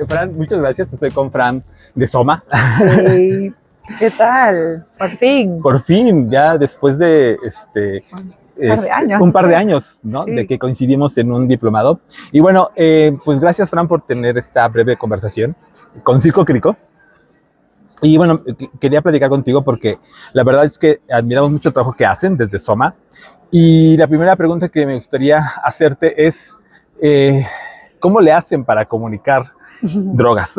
Fran, muchas gracias. Estoy con Fran de Soma. Sí. ¿Qué tal? Por fin. Por fin, ya después de un par de años, ¿no? Sí. De que coincidimos en un diplomado. Y bueno, pues gracias, Fran, por tener esta breve conversación con Circo Crico. Y bueno, quería platicar contigo porque la verdad es que admiramos mucho el trabajo que hacen desde Soma. Y la primera pregunta que me gustaría hacerte es, ¿cómo le hacen para comunicar drogas?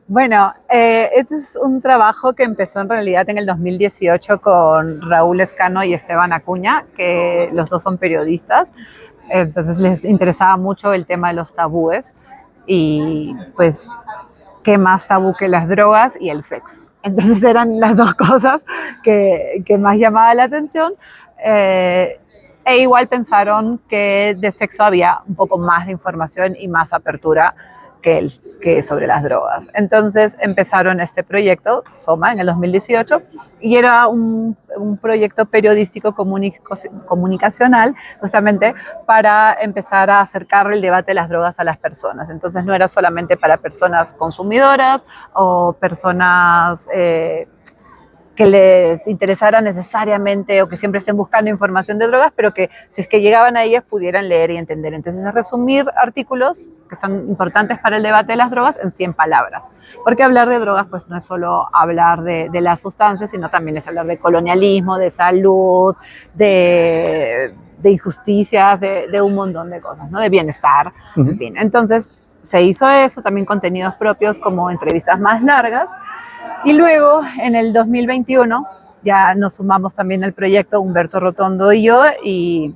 Bueno, este es un trabajo que empezó en realidad en el 2018 con Raúl Escano y Esteban Acuña, que los dos son periodistas. Entonces les interesaba mucho el tema de los tabúes y pues qué más tabú que las drogas y el sexo. Entonces eran las dos cosas que más llamaban la atención. E igual pensaron que de sexo había un poco más de información y más apertura que sobre las drogas. Entonces empezaron este proyecto, Soma, en el 2018, y era un proyecto periodístico comunicacional justamente para empezar a acercar el debate de las drogas a las personas. Entonces no era solamente para personas consumidoras o personas que les interesara necesariamente o que siempre estén buscando información de drogas, pero que si es que llegaban a ellas pudieran leer y entender. Entonces es resumir artículos que son importantes para el debate de las drogas en 100 palabras. Porque hablar de drogas pues no es solo hablar de las sustancias, sino también es hablar de colonialismo, de salud, de injusticias, de un montón de cosas, ¿no? De bienestar, en fin. Entonces se hizo eso, también contenidos propios como entrevistas más largas. Y luego, en el 2021, ya nos sumamos también al proyecto Humberto Rotondo y yo, y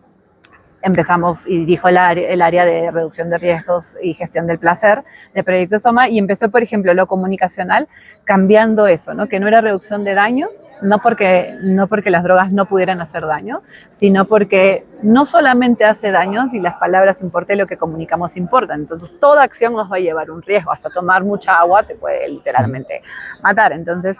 empezamos y dirijo el área de reducción de riesgos y gestión del placer de Proyecto Soma, y empezó, por ejemplo, lo comunicacional, cambiando eso, ¿no? Que no era reducción de daños, no porque las drogas no pudieran hacer daño, sino porque no solamente hace daño, si las palabras importan, lo que comunicamos importa. Entonces, toda acción nos va a llevar un riesgo, hasta tomar mucha agua te puede literalmente matar. Entonces,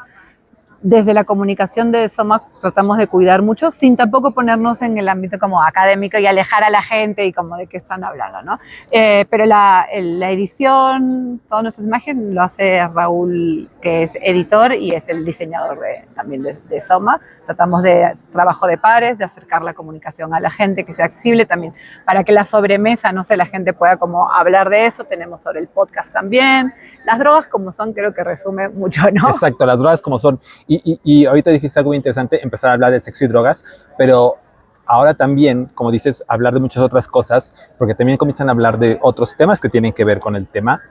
desde la comunicación de Soma tratamos de cuidar mucho, sin tampoco ponernos en el ámbito como académico y alejar a la gente y como de qué están hablando, ¿no? Pero la edición, todas nuestras imágenes lo hace Raúl, que es editor y es el diseñador también de Soma. Tratamos de trabajo de pares, de acercar la comunicación a la gente, que sea accesible también, para que la sobremesa, no sé, la gente pueda como hablar de eso. Tenemos sobre el podcast también. Las drogas como son, creo que resume mucho, ¿no? Exacto, las drogas como son. Y ahorita dijiste algo muy interesante, empezar a hablar de sexo y drogas, pero ahora también, como dices, hablar de muchas otras cosas, porque también comienzan a hablar de otros temas que tienen que ver con el tema,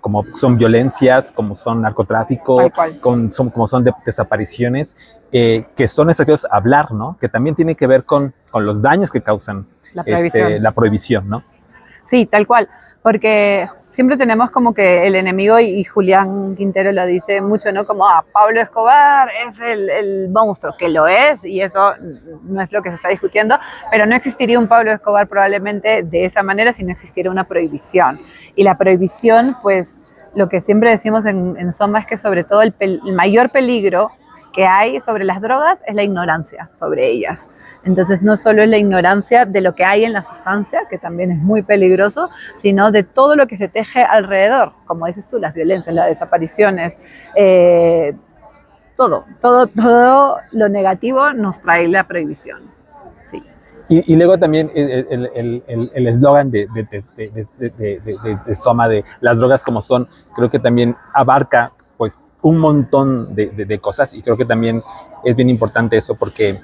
como son violencias, como son narcotráfico, como son desapariciones, que son necesarios hablar, ¿no? Que también tienen que ver con los daños que causan la prohibición, ¿no? Sí, tal cual, porque siempre tenemos como que el enemigo, y Julián Quintero lo dice mucho, ¿no? Como, Pablo Escobar es el monstruo, que lo es, y eso no es lo que se está discutiendo, pero no existiría un Pablo Escobar probablemente de esa manera si no existiera una prohibición. Y la prohibición, pues, lo que siempre decimos en Soma es que sobre todo el mayor peligro que hay sobre las drogas es la ignorancia sobre ellas. Entonces no solo es la ignorancia de lo que hay en la sustancia, que también es muy peligroso, sino de todo lo que se teje alrededor, como dices tú, las violencias, las desapariciones, todo lo negativo nos trae la prohibición. Sí. Y luego también el eslogan de Soma, de las drogas como son, creo que también abarca pues un montón de cosas, y creo que también es bien importante eso, porque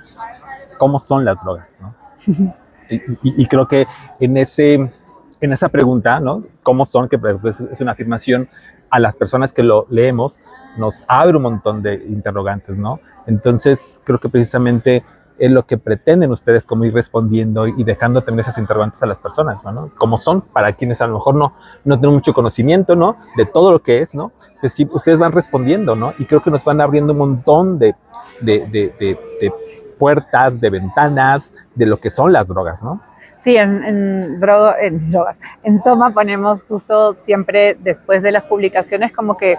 ¿cómo son las drogas, no? Y creo que en esa pregunta, ¿no? ¿Cómo son? Que es una afirmación, a las personas que lo leemos nos abre un montón de interrogantes, ¿no? Entonces creo que precisamente es lo que pretenden ustedes, como ir respondiendo y dejando también esas interrogantes a las personas, ¿no? Como son, para quienes a lo mejor no tienen mucho conocimiento, ¿no? De todo lo que es, ¿no? Pues sí, ustedes van respondiendo, ¿no? Y creo que nos van abriendo un montón de de puertas, de ventanas, de lo que son las drogas, ¿no? Sí, en drogas. En Soma ponemos justo siempre después de las publicaciones como que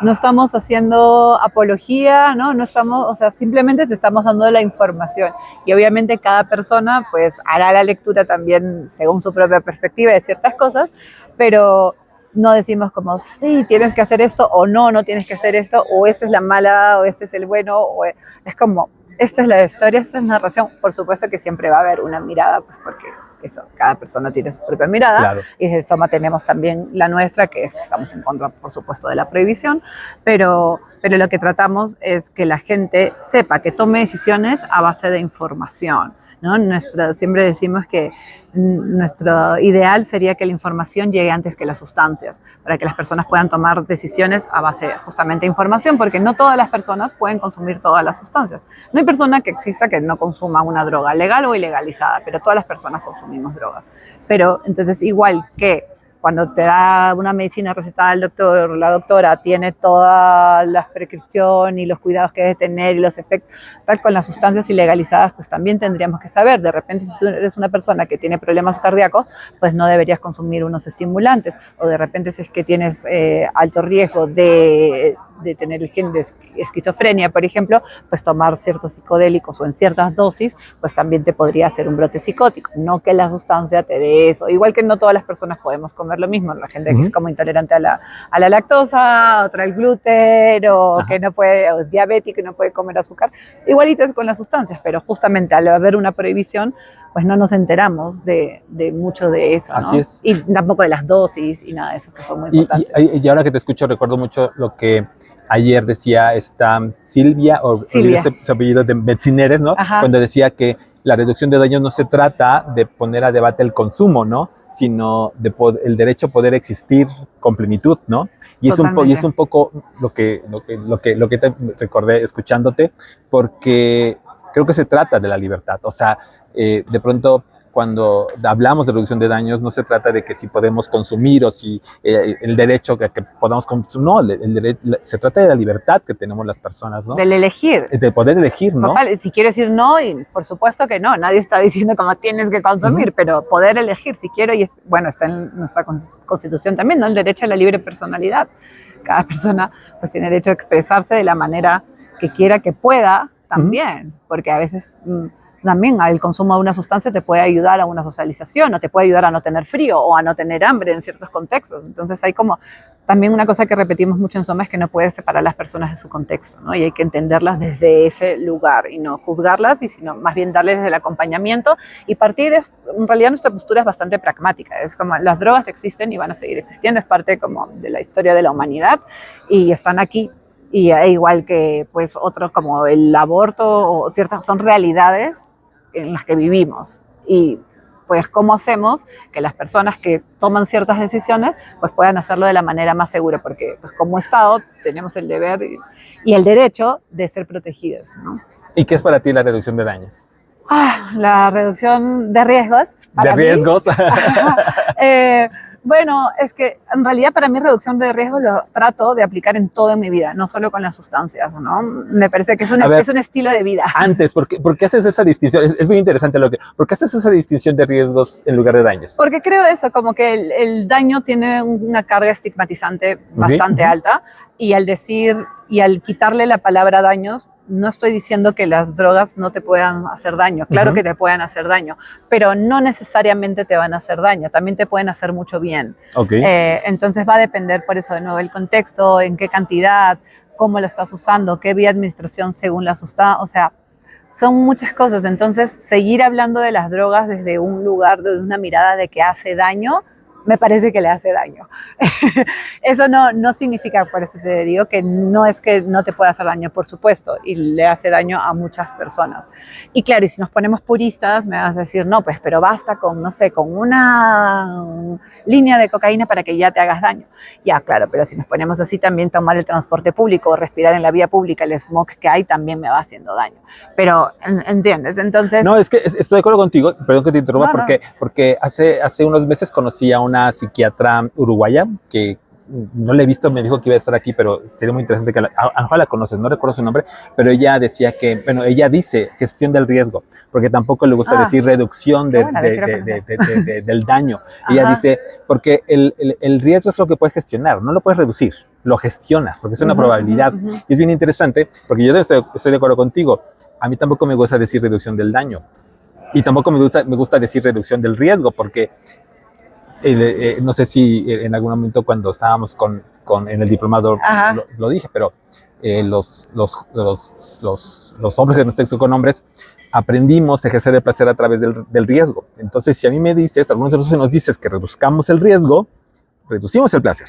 no estamos haciendo apología, ¿no? No estamos, o sea, simplemente te estamos dando la información. Y obviamente cada persona pues hará la lectura también según su propia perspectiva de ciertas cosas, pero no decimos como, sí, tienes que hacer esto, o no, no tienes que hacer esto, o esta es la mala, o este es el bueno, o es como, esta es la historia, esta es la narración. Por supuesto que siempre va a haber una mirada, pues porque eso, cada persona tiene su propia mirada. Claro. Y en Soma tenemos también la nuestra, que es que estamos en contra, por supuesto, de la prohibición, pero lo que tratamos es que la gente sepa que tome decisiones a base de información, ¿no? Siempre decimos que nuestro ideal sería que la información llegue antes que las sustancias, para que las personas puedan tomar decisiones a base justamente de información, porque no todas las personas pueden consumir todas las sustancias. No hay persona que exista que no consuma una droga legal o ilegalizada, pero todas las personas consumimos drogas. Pero entonces, igual que cuando te da una medicina recetada el doctor o la doctora, tiene todas las prescripciones y los cuidados que debe tener y los efectos, tal con las sustancias ilegalizadas, pues también tendríamos que saber. De repente, si tú eres una persona que tiene problemas cardíacos, pues no deberías consumir unos estimulantes. O de repente, si es que tienes alto riesgo de tener el gen de esquizofrenia, por ejemplo, pues tomar ciertos psicodélicos o en ciertas dosis, pues también te podría hacer un brote psicótico. No que la sustancia te dé eso. Igual que no todas las personas podemos comer lo mismo. La gente que es como intolerante a la lactosa, otra al gluten, o que no puede, o es diabético y no puede comer azúcar. Igualito es con las sustancias, pero justamente al haber una prohibición, pues no nos enteramos de mucho de eso, ¿no? Así es. Y tampoco de las dosis y nada de eso, que son muy importantes. Y ahora que te escucho, recuerdo mucho lo que ayer decía esta Silvia, o olvidé su apellido, de Medicineres, ¿no? Ajá. Cuando decía que la reducción de daños no se trata de poner a debate el consumo, ¿no? Sino de el derecho a poder existir con plenitud, ¿no? Y es un poco lo que te recordé escuchándote, porque creo que se trata de la libertad. O sea, de pronto, cuando hablamos de reducción de daños, no se trata de que si podemos consumir o si el derecho que podamos consumir, no, se trata de la libertad que tenemos las personas, ¿no? Del elegir. De poder elegir, ¿no? Total, si quiero decir no, y por supuesto que no, nadie está diciendo como tienes que consumir, pero poder elegir si quiero, y bueno, está en nuestra Constitución también, ¿no? El derecho a la libre personalidad. Cada persona pues tiene derecho a expresarse de la manera que quiera, que pueda también, porque a veces también el consumo de una sustancia te puede ayudar a una socialización, o te puede ayudar a no tener frío o a no tener hambre en ciertos contextos. Entonces hay como también una cosa que repetimos mucho en Soma, es que no puedes separar a las personas de su contexto, ¿no? Y hay que entenderlas desde ese lugar y no juzgarlas, y sino más bien darles el acompañamiento y partir. En realidad nuestra postura es bastante pragmática, es como las drogas existen y van a seguir existiendo, es parte como de la historia de la humanidad y están aquí. Y igual que pues otros como el aborto o ciertas, son realidades en las que vivimos. Y pues cómo hacemos que las personas que toman ciertas decisiones pues puedan hacerlo de la manera más segura, porque pues como Estado tenemos el deber y el derecho de ser protegidas, ¿no? ¿Y qué es para ti la reducción de daños? La reducción de riesgos. ¿De riesgos? Bueno, es que en realidad para mí reducción de riesgos lo trato de aplicar en todo en mi vida, no solo con las sustancias, ¿no? Me parece que es un estilo de vida. Antes, ¿por qué haces esa distinción? Es muy interesante ¿por qué haces esa distinción de riesgos en lugar de daños? Porque creo eso, como que el daño tiene una carga estigmatizante bastante alta, y al decir y al quitarle la palabra daños, no estoy diciendo que las drogas no te puedan hacer daño. Claro que te pueden hacer daño, pero no necesariamente te van a hacer daño. También te pueden hacer mucho bien. Okay. Entonces va a depender, por eso, de nuevo, el contexto, en qué cantidad, cómo lo estás usando, qué vía de administración según la sustancia. O sea, son muchas cosas. Entonces, seguir hablando de las drogas desde un lugar, desde una mirada de que hace daño, me parece que le hace daño. Eso no significa, por eso te digo, que no es que no te pueda hacer daño, por supuesto, y le hace daño a muchas personas. Y claro, y si nos ponemos puristas, me vas a decir, no, pues, pero basta con, no sé, con una línea de cocaína para que ya te hagas daño. Ya, claro, pero si nos ponemos así, también tomar el transporte público o respirar en la vía pública, el smog que hay, también me va haciendo daño. Pero, ¿entiendes? Entonces... No, es que estoy de acuerdo contigo, perdón que te interrumpa, porque hace unos meses conocí a una psiquiatra uruguaya que no la he visto, me dijo que iba a estar aquí, pero sería muy interesante que a lo mejor la conoces, no recuerdo su nombre, pero ella decía que, bueno, ella dice gestión del riesgo, porque tampoco le gusta decir reducción del daño. Ella dice, porque el riesgo es lo que puedes gestionar, no lo puedes reducir, lo gestionas, porque es una probabilidad. Y es bien interesante, porque yo estoy de acuerdo contigo, a mí tampoco me gusta decir reducción del daño, y tampoco me gusta decir reducción del riesgo, porque no sé si en algún momento cuando estábamos en el diplomado lo dije, pero los hombres de nuestro sexo con hombres aprendimos a ejercer el placer a través del riesgo. Entonces, si a mí me dices, algunos de nosotros nos dices que reduzcamos el riesgo, reducimos el placer.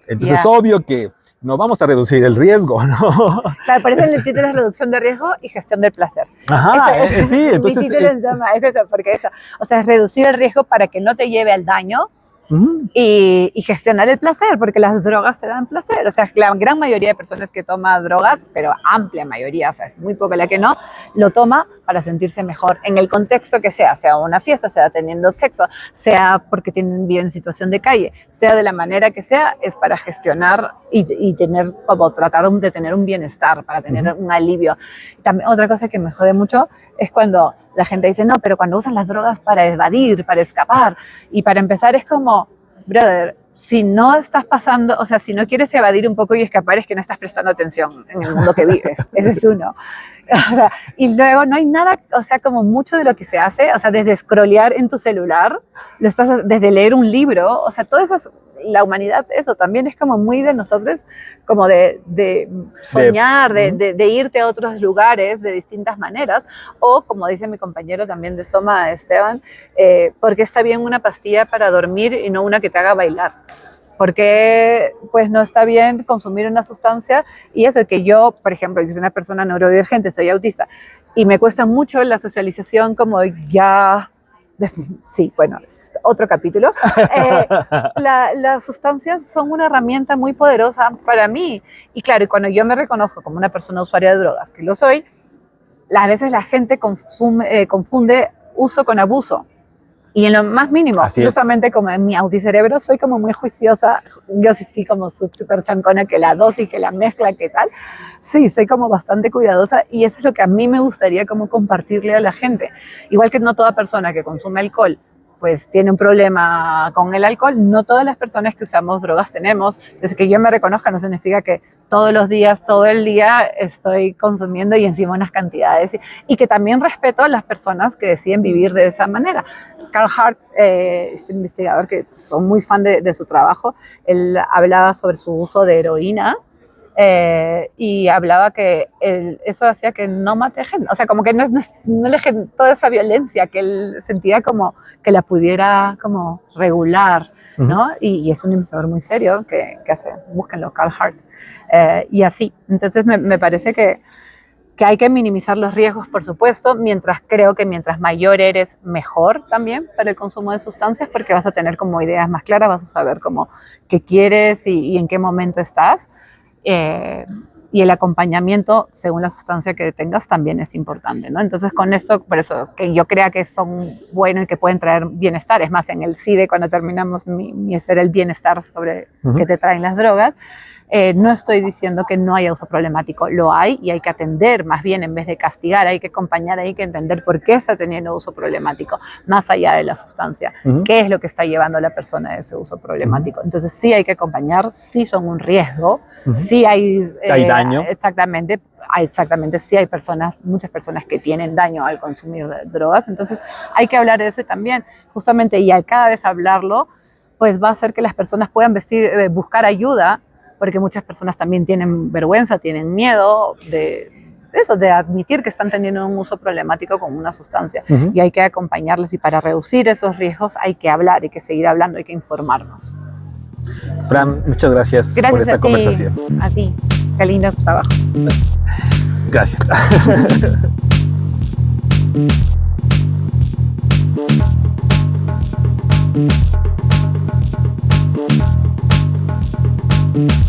Entonces, es obvio que no vamos a reducir el riesgo, ¿no? Claro, por eso en el título es reducción de riesgo y gestión del placer. Sí, entonces... Mi título es eso, porque eso, o sea, es reducir el riesgo para que no te lleve al daño y gestionar el placer, porque las drogas te dan placer. O sea, la gran mayoría de personas que toma drogas, pero amplia mayoría, o sea, es muy poca la que no, lo toma para sentirse mejor en el contexto que sea una fiesta, sea teniendo sexo, sea porque tienen bien situación de calle, sea de la manera que sea, es para gestionar y tener, como tratar de tener un bienestar, para tener un alivio. También otra cosa que me jode mucho es cuando la gente dice, no, pero cuando usan las drogas para evadir, para escapar, y para empezar es como, brother, si no estás pasando, o sea, si no quieres evadir un poco y escapar, es que no estás prestando atención en el mundo que vives. Ese es uno. O sea, y luego no hay nada, o sea, como mucho de lo que se hace, o sea, desde scrollear en tu celular, desde leer un libro, o sea, todo eso es, la humanidad, eso también es como muy de nosotros, como de soñar, de irte a otros lugares de distintas maneras, o como dice mi compañero también de Soma, Esteban, porque está bien una pastilla para dormir y no una que te haga bailar. Porque pues no está bien consumir una sustancia y eso que yo, por ejemplo, yo soy una persona neurodivergente, soy autista y me cuesta mucho la socialización como ya... Sí, bueno, es otro capítulo. Las sustancias son una herramienta muy poderosa para mí. Y claro, y cuando yo me reconozco como una persona usuaria de drogas, que lo soy, a veces la gente confunde uso con abuso. Y en lo más mínimo, justamente como en mi auticerebro, soy como muy juiciosa, yo sí como súper chancona, que la dosis, que la mezcla, que tal. Sí, soy como bastante cuidadosa y eso es lo que a mí me gustaría como compartirle a la gente. Igual que no toda persona que consume alcohol pues tiene un problema con el alcohol, no todas las personas que usamos drogas tenemos. Entonces, que yo me reconozca no significa que todos los días, todo el día estoy consumiendo y encima unas cantidades. Y que también respeto a las personas que deciden vivir de esa manera. Carl Hart, este investigador que son muy fan de su trabajo, él hablaba sobre su uso de heroína. Y hablaba que eso hacía que no mate gente, o sea, como que no le toda esa violencia, que él sentía como que la pudiera como regular, ¿no? Y es un investigador muy serio que hace, búsquenlo, Carl Hart, y así. Entonces me parece que hay que minimizar los riesgos, por supuesto, creo que mientras mayor eres, mejor también para el consumo de sustancias, porque vas a tener como ideas más claras, vas a saber como qué quieres y en qué momento estás. Y el acompañamiento según la sustancia que tengas también es importante, ¿no? Entonces con esto, por eso que yo crea que son buenos y que pueden traer bienestar, es más, en el CIDE cuando terminamos eso era el bienestar sobre que te traen las drogas, no estoy diciendo que no haya uso problemático, lo hay y hay que atender, más bien en vez de castigar, hay que acompañar, hay que entender por qué está teniendo uso problemático, más allá de la sustancia, qué es lo que está llevando a la persona a ese uso problemático. Entonces sí hay que acompañar, sí son un riesgo, sí hay daño. Exactamente, sí hay muchas personas que tienen daño al consumir drogas, entonces hay que hablar de eso y también, justamente, y al cada vez hablarlo, pues va a hacer que las personas puedan buscar ayuda, porque muchas personas también tienen vergüenza, tienen miedo de admitir que están teniendo un uso problemático con una sustancia, y hay que acompañarles, y para reducir esos riesgos hay que hablar, hay que seguir hablando, hay que informarnos. Fran, muchas gracias por esta conversación. A ti, qué lindo trabajo. Gracias. Mm-hmm.